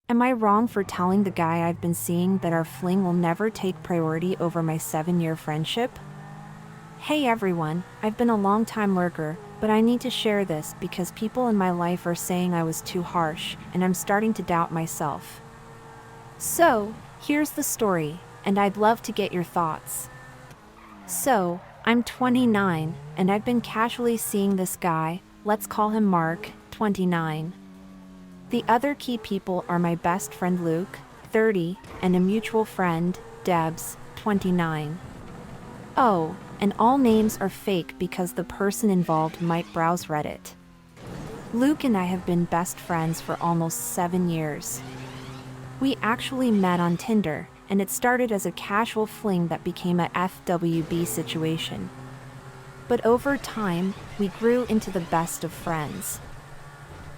Am I wrong for telling the guy I've been seeing that our fling will never take priority over my 7-year friendship? Hey everyone, I've been a long-time lurker, but I need to share this because people in my life are saying I was too harsh, and I'm starting to doubt myself. So, here's the story, and I'd love to get your thoughts. So, I'm 29, and I've been casually seeing this guy, let's call him Mark, 29. The other key people are my best friend Luke, 30, and a mutual friend, Debs, 29. Oh, and all names are fake because the person involved might browse Reddit. Luke and I have been best friends for almost 7 years. We actually met on Tinder, and it started as a casual fling that became a FWB situation. But over time, we grew into the best of friends.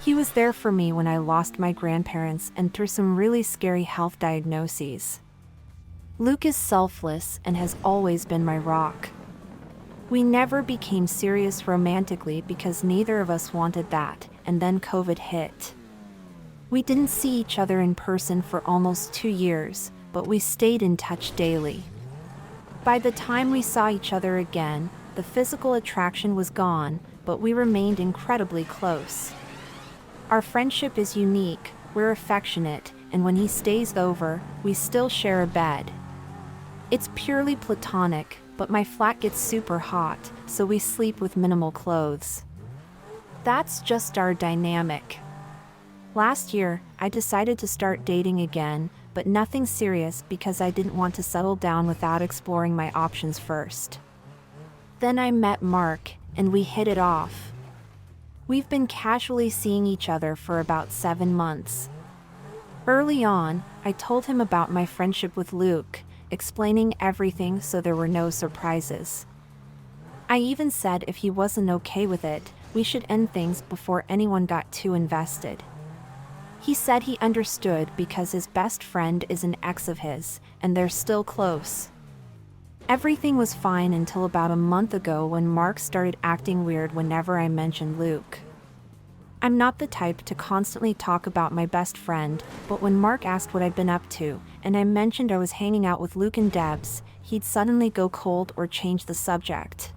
He was there for me when I lost my grandparents and through some really scary health diagnoses. Luke is selfless and has always been my rock. We never became serious romantically because neither of us wanted that, and then COVID hit. We didn't see each other in person for almost 2 years, but we stayed in touch daily. By the time we saw each other again, the physical attraction was gone, but we remained incredibly close. Our friendship is unique, we're affectionate, and when he stays over, we still share a bed. It's purely platonic, but my flat gets super hot, so we sleep with minimal clothes. That's just our dynamic. Last year, I decided to start dating again, but nothing serious because I didn't want to settle down without exploring my options first. Then I met Mark, and we hit it off. We've been casually seeing each other for about 7 months. Early on, I told him about my friendship with Luke, explaining everything so there were no surprises. I even said if he wasn't okay with it, we should end things before anyone got too invested. He said he understood because his best friend is an ex of his, and they're still close. Everything was fine until about a month ago when Mark started acting weird whenever I mentioned Luke. I'm not the type to constantly talk about my best friend, but when Mark asked what I'd been up to, and I mentioned I was hanging out with Luke and Debs, he'd suddenly go cold or change the subject.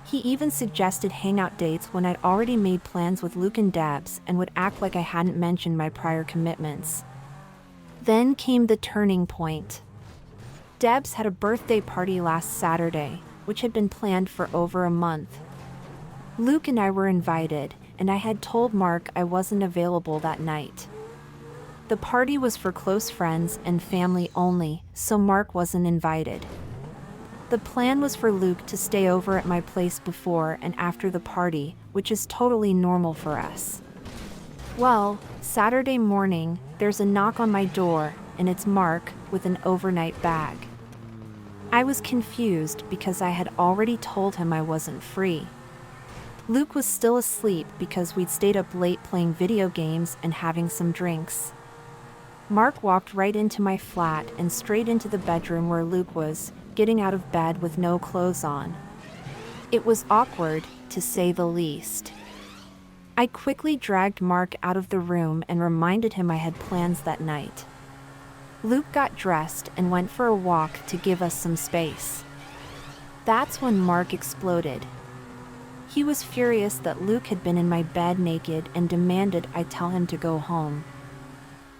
He even suggested hangout dates when I'd already made plans with Luke and Debs and would act like I hadn't mentioned my prior commitments. Then came the turning point. Debs had a birthday party last Saturday, which had been planned for over a month. Luke and I were invited, and I had told Mark I wasn't available that night. The party was for close friends and family only, so Mark wasn't invited. The plan was for Luke to stay over at my place before and after the party, which is totally normal for us. Well, Saturday morning, there's a knock on my door, and it's Mark with an overnight bag. I was confused because I had already told him I wasn't free. Luke was still asleep because we'd stayed up late playing video games and having some drinks. Mark walked right into my flat and straight into the bedroom where Luke was, getting out of bed with no clothes on. It was awkward, to say the least. I quickly dragged Mark out of the room and reminded him I had plans that night. Luke got dressed and went for a walk to give us some space. That's when Mark exploded. He was furious that Luke had been in my bed naked and demanded I tell him to go home.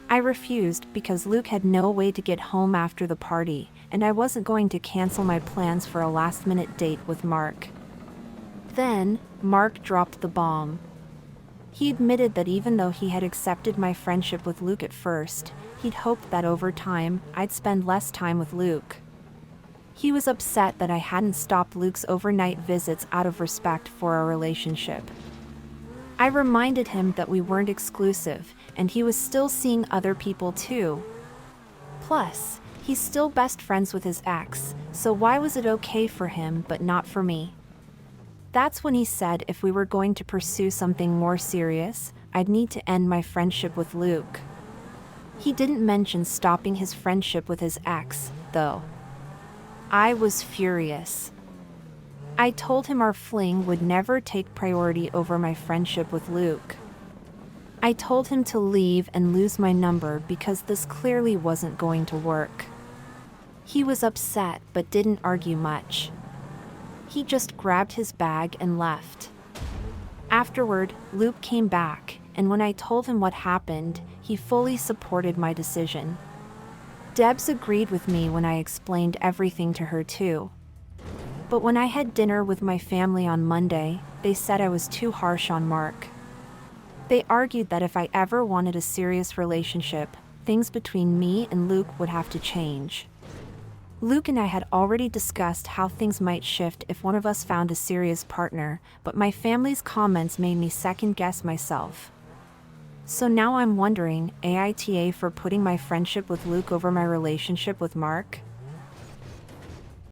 I refused because Luke had no way to get home after the party, and I wasn't going to cancel my plans for a last-minute date with Mark. Then, Mark dropped the bomb. He admitted that even though he had accepted my friendship with Luke at first, he'd hoped that over time, I'd spend less time with Luke. He was upset that I hadn't stopped Luke's overnight visits out of respect for our relationship. I reminded him that we weren't exclusive, and he was still seeing other people too. Plus, he's still best friends with his ex, so why was it okay for him but not for me? That's when he said if we were going to pursue something more serious, I'd need to end my friendship with Luke. He didn't mention stopping his friendship with his ex, though. I was furious. I told him our fling would never take priority over my friendship with Luke. I told him to leave and lose my number because this clearly wasn't going to work. He was upset but didn't argue much. He just grabbed his bag and left. Afterward, Luke came back, and when I told him what happened, he fully supported my decision. Debs agreed with me when I explained everything to her too. But when I had dinner with my family on Monday, they said I was too harsh on Mark. They argued that if I ever wanted a serious relationship, things between me and Luke would have to change. Luke and I had already discussed how things might shift if one of us found a serious partner, but my family's comments made me second-guess myself. So now I'm wondering, AITA for putting my friendship with Luke over my relationship with Mark?